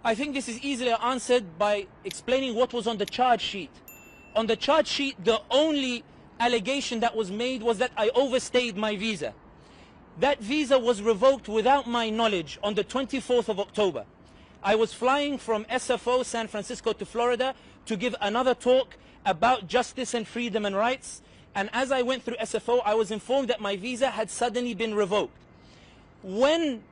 I think this is easily answered by explaining what was on the charge sheet. On the charge sheet, the only allegation that was made was that I overstayed my visa. That visa was revoked without my knowledge on the 24th of October. I was flying from SFO, San Francisco, to Florida to give another talk about justice and freedom and rights. And as I went through SFO, I was informed that my visa had suddenly been revoked. When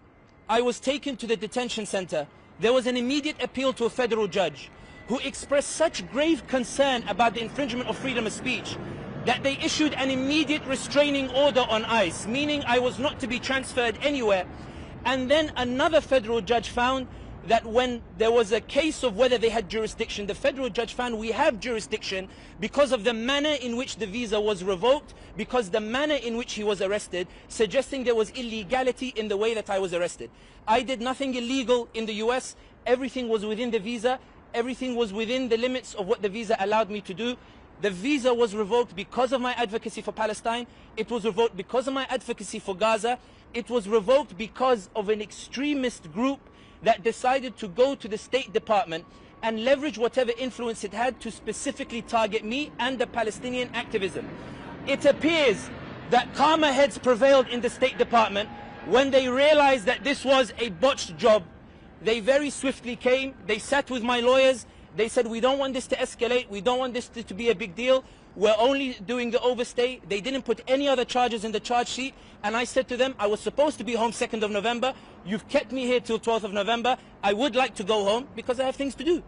I was taken to the detention center, there was an immediate appeal to a federal judge who expressed such grave concern about the infringement of freedom of speech that they issued an immediate restraining order on ICE, meaning I was not to be transferred anywhere. And then another federal judge found that when there was a case of whether they had jurisdiction, the federal judge found we have jurisdiction because of the manner in which the visa was revoked, because the manner in which he was arrested, suggesting there was illegality in the way that I was arrested. I did nothing illegal in the US. Everything was within the visa. Everything was within the limits of what the visa allowed me to do. The visa was revoked because of my advocacy for Palestine. It was revoked because of my advocacy for Gaza. It was revoked because of an extremist group that decided to go to the State Department and leverage whatever influence it had to specifically target me and the Palestinian activism. It appears that calmer heads prevailed in the State Department when they realized that this was a botched job. They very swiftly came, they sat with my lawyers, they said, we don't want this to escalate, we don't want this to be a big deal, we're only doing the overstay. They didn't put any other charges in the charge sheet, and I said to them, I was supposed to be home 2nd of November, you've kept me here till 12th of November, I would like to go home because I have things to do.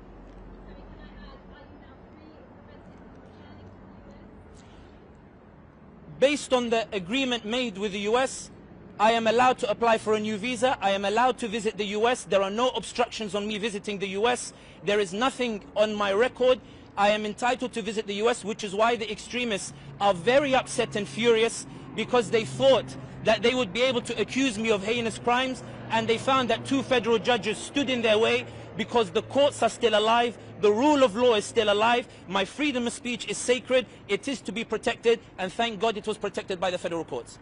Based on the agreement made with the US, I am allowed to apply for a new visa. I am allowed to visit the US. There are no obstructions on me visiting the US. There is nothing on my record. I am entitled to visit the US, which is why the extremists are very upset and furious, because they thought that they would be able to accuse me of heinous crimes, and they found that 2 federal judges stood in their way because the courts are still alive, the rule of law is still alive, my freedom of speech is sacred, it is to be protected, and thank God it was protected by the federal courts.